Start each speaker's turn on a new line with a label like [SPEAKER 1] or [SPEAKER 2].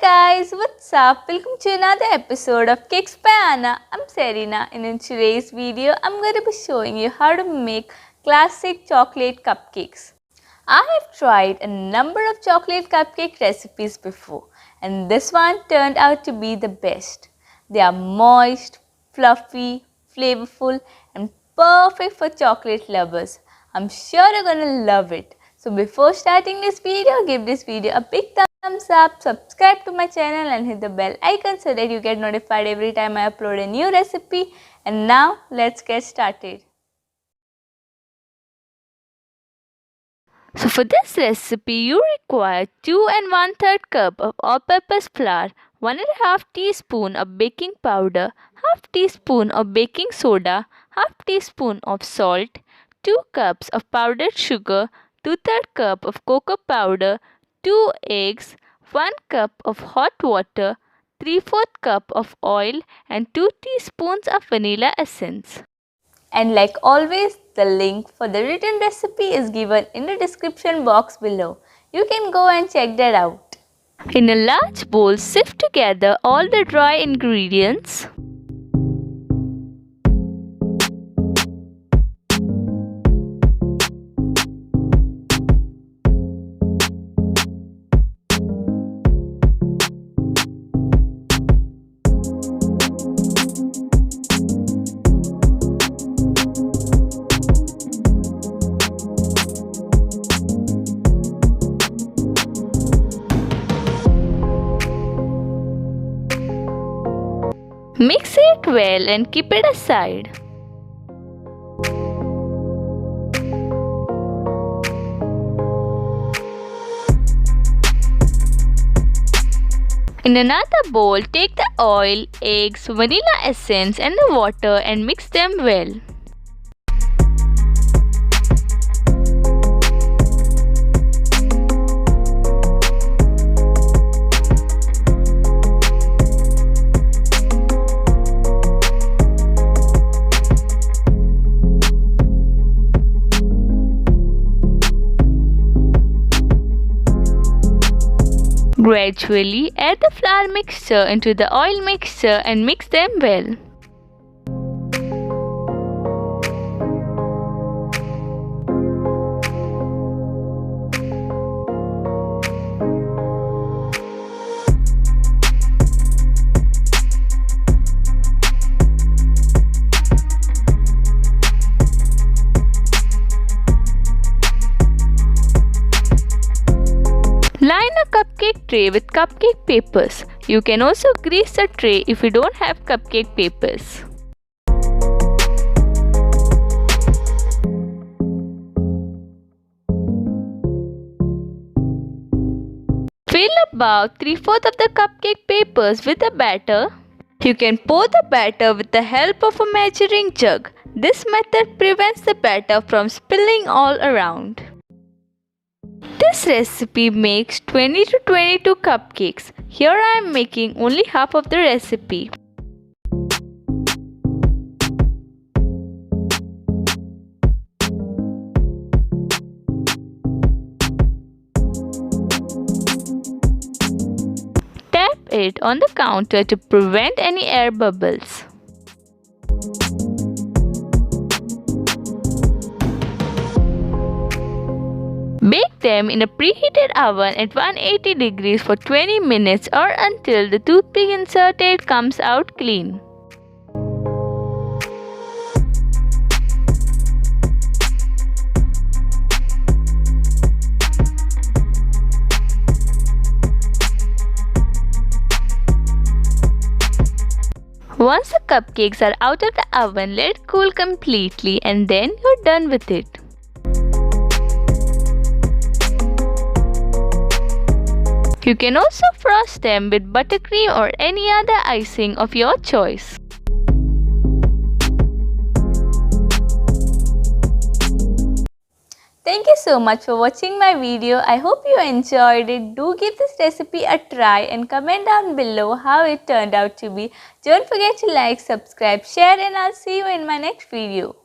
[SPEAKER 1] guys, what's up? Welcome to another episode of Cakes by Anna. I'm Serena and in today's video I'm going to be showing you how to make classic chocolate cupcakes. I have tried a number of chocolate cupcake recipes before and this one turned out to be the best. They are moist, fluffy, flavorful and perfect for chocolate lovers. I'm sure you're going to love it. So before starting this video, give this video a big thumbs up, subscribe to my channel and hit the bell icon so that you get notified every time I upload a new recipe. And now let's get started. So for this recipe you require 2 and 1/3 cup of all-purpose flour, 1.5 teaspoon of baking powder, half teaspoon of baking soda, half teaspoon of salt, 2 cups of powdered sugar, 2/3 cup of cocoa powder, 2 eggs, 1 cup of hot water, 3/4 cup of oil and 2 teaspoons of vanilla essence. And like always, the link for the written recipe is given in the description box below. You can go and check that out. In a large bowl, sift together all the dry ingredients. Mix it well and keep it aside. In another bowl, take the oil, eggs, vanilla essence and the water and mix them well. Gradually add the flour mixture into the oil mixture and mix them well. Line a cupcake tray with cupcake papers. You can also grease the tray if you don't have cupcake papers. Fill about 3/4 of the cupcake papers with the batter. You can pour the batter with the help of a measuring jug. This method prevents the batter from spilling all around. This recipe makes 20 to 22 cupcakes. Here I am making only half of the recipe. Tap it on the counter to prevent any air bubbles. Bake them in a preheated oven at 180 degrees for 20 minutes or until the toothpick inserted comes out clean. Once the cupcakes are out of the oven, let it cool completely and then you're done with it. You can also frost them with buttercream or any other icing of your choice. Thank you so much for watching my video. I hope you enjoyed it. Do give this recipe a try and comment down below how it turned out to be. Don't forget to like, subscribe, share and I'll see you in my next video.